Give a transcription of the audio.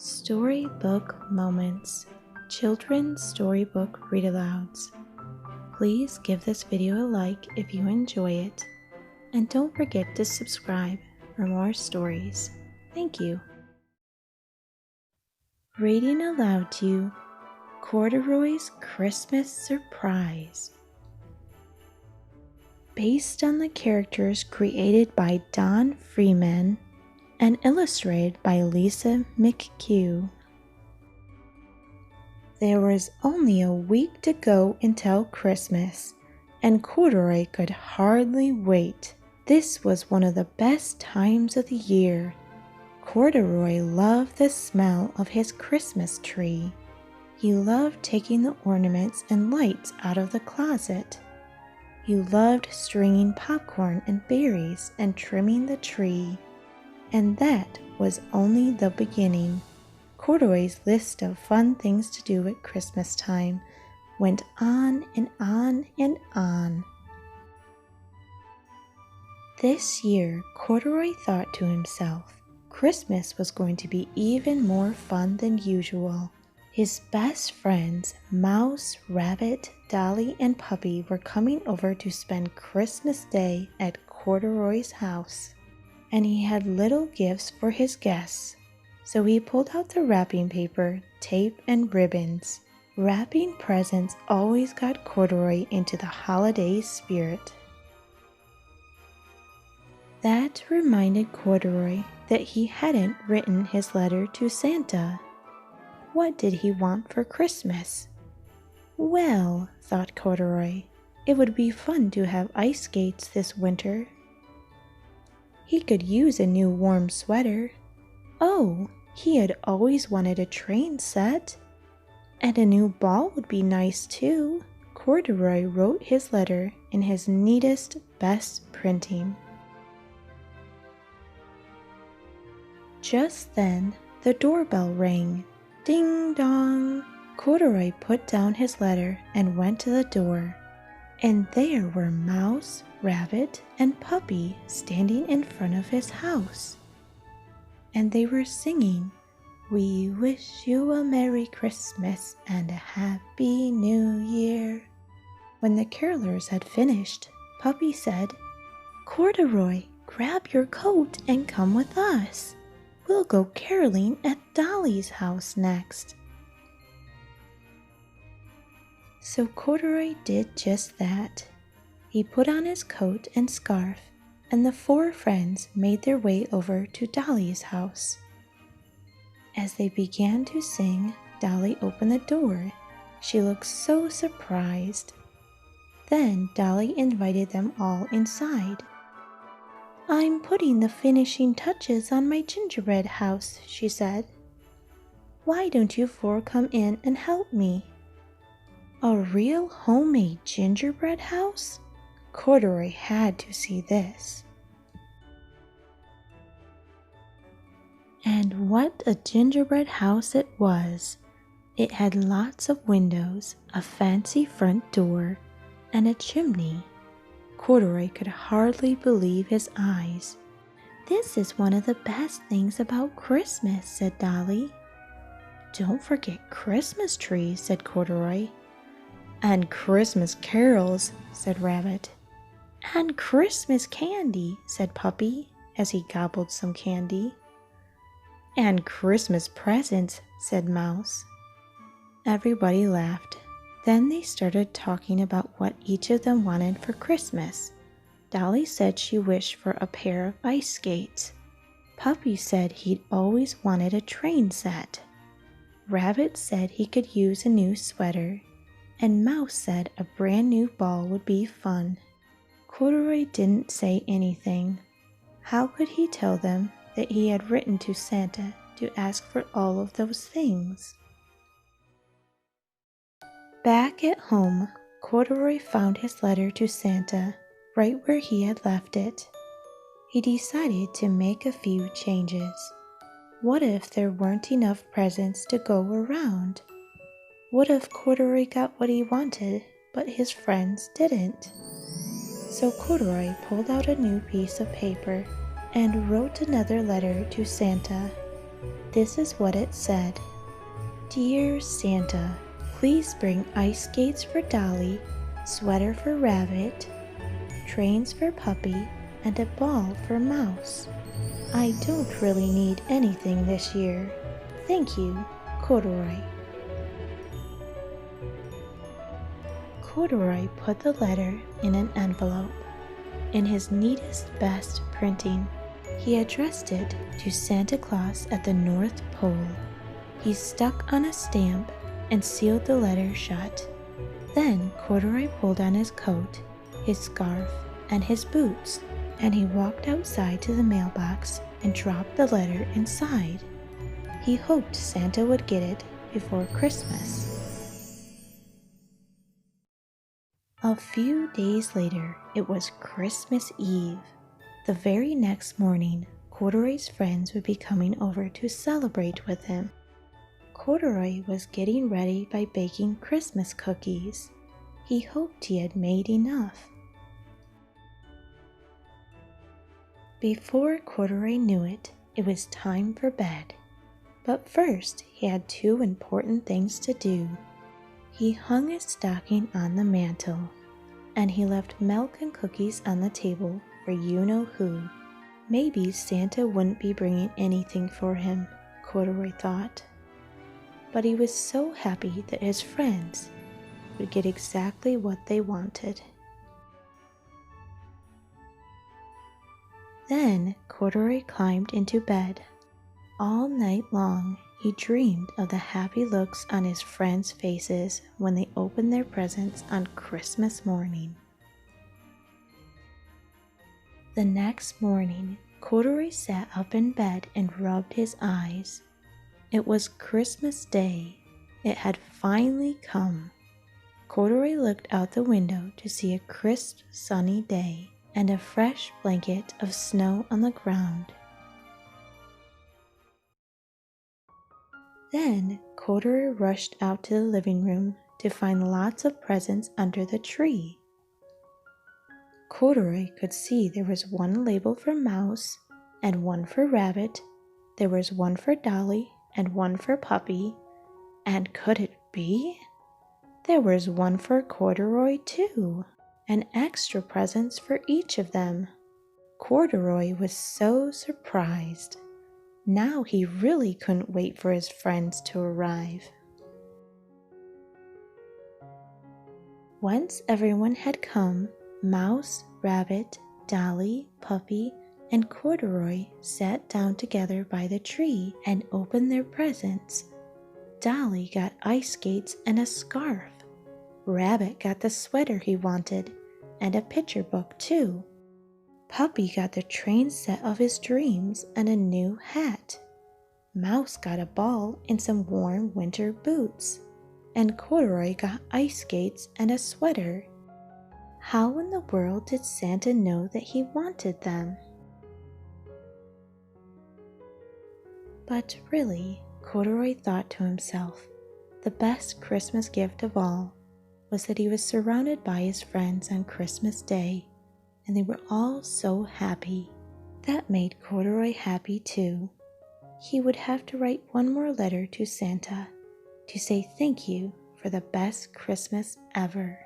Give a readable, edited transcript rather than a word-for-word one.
Storybook Moments, Children's Storybook Read-Alouds. Please give this video a like if you enjoy it, and don't forget to subscribe for more stories. Thank you. Reading aloud to you, Corduroy's Christmas Surprise. Based on the characters created by Don Freeman and illustrated by McCue. There was only a week to go until Christmas, and Corduroy could hardly wait. This was one of the best times of the year. Corduroy loved the smell of his Christmas tree. He loved taking the ornaments and lights out of the closet. He loved stringing popcorn and berries and trimming the tree. And that was only the beginning. Corduroy's list of fun things to do at Christmas time went on and on and on. This year, Corduroy thought to himself, Christmas was going to be even more fun than usual. His best friends, Mouse, Rabbit, Dolly, and Puppy, were coming over to spend Christmas Day at Corduroy's house. And he had little gifts for his guests, so he pulled out the wrapping paper, tape, and ribbons. Wrapping presents always got Corduroy into the holiday spirit. That reminded Corduroy that he hadn't written his letter to Santa. What did he want for Christmas? Well, thought Corduroy, it would be fun to have ice skates this winter. He could use a new warm sweater. Oh, he had always wanted a train set. And a new ball would be nice too. Corduroy wrote his letter in his neatest, best printing. Just then, the doorbell rang. Ding dong! Corduroy put down his letter and went to the door. And there were Mouse, Rabbit, and Puppy standing in front of his house. And they were singing, "We wish you a Merry Christmas and a Happy New Year." When the carolers had finished, Puppy said, "Corduroy, grab your coat and come with us. We'll go caroling at Dolly's house next." So Corduroy did just that. He put on his coat and scarf, and the four friends made their way over to Dolly's house. As they began to sing, Dolly opened the door. She looked so surprised. Then Dolly invited them all inside. "I'm putting the finishing touches on my gingerbread house," she said. "Why don't you four come in and help me?" A real homemade gingerbread house? Corduroy had to see this. And what a gingerbread house it was! It had lots of windows, a fancy front door, and a chimney. Corduroy could hardly believe his eyes. "This is one of the best things about Christmas," said Dolly. "Don't forget Christmas trees," said Corduroy. "And Christmas carols," said Rabbit. "And Christmas candy," said Puppy, as he gobbled some candy. "And Christmas presents," said Mouse. Everybody laughed. Then they started talking about what each of them wanted for Christmas. Dolly said she wished for a pair of ice skates. Puppy said he'd always wanted a train set. Rabbit said he could use a new sweater. And Mouse said a brand new ball would be fun. Corduroy didn't say anything. How could he tell them that he had written to Santa to ask for all of those things? Back at home, Corduroy found his letter to Santa right where he had left it. He decided to make a few changes. What if there weren't enough presents to go around? What if Corduroy got what he wanted, but his friends didn't? So Corduroy pulled out a new piece of paper and wrote another letter to Santa. This is what it said. Dear Santa, please bring ice skates for Dolly, sweater for Rabbit, trains for Puppy, and a ball for Mouse. I don't really need anything this year. Thank you, Corduroy. Corduroy put the letter in an envelope. In his neatest, best printing, he addressed it to Santa Claus at the North Pole. He stuck on a stamp and sealed the letter shut. Then Corduroy pulled on his coat, his scarf, and his boots, and he walked outside to the mailbox and dropped the letter inside. He hoped Santa would get it before Christmas. A few days later, it was Christmas Eve. The very next morning, Corduroy's friends would be coming over to celebrate with him. Corduroy was getting ready by baking Christmas cookies. He hoped he had made enough. Before Corduroy knew it, it was time for bed. But first, he had two important things to do. He hung his stocking on the mantel, and he left milk and cookies on the table for you-know-who. Maybe Santa wouldn't be bringing anything for him, Corduroy thought. But he was so happy that his friends would get exactly what they wanted. Then Corduroy climbed into bed. All night long, he dreamed of the happy looks on his friends' faces when they opened their presents on Christmas morning. The next morning, Corduroy sat up in bed and rubbed his eyes. It was Christmas Day. It had finally come. Corduroy looked out the window to see a crisp, sunny day and a fresh blanket of snow on the ground. Then Corduroy rushed out to the living room to find lots of presents under the tree. Corduroy could see there was one label for Mouse and one for Rabbit. There was one for Dolly and one for Puppy. And could it be? There was one for Corduroy too, and extra presents for each of them. Corduroy was so surprised. Now he really couldn't wait for his friends to arrive. Once everyone had come, Mouse, Rabbit, Dolly, Puppy, and Corduroy sat down together by the tree and opened their presents. Dolly got ice skates and a scarf. Rabbit got the sweater he wanted, and a picture book too. Puppy got the train set of his dreams and a new hat. Mouse got a ball and some warm winter boots. And Corduroy got ice skates and a sweater. How in the world did Santa know that he wanted them? But really, Corduroy thought to himself, the best Christmas gift of all was that he was surrounded by his friends on Christmas Day, and they were all so happy. That made Corduroy happy too. He would have to write one more letter to Santa to say thank you for the best Christmas ever.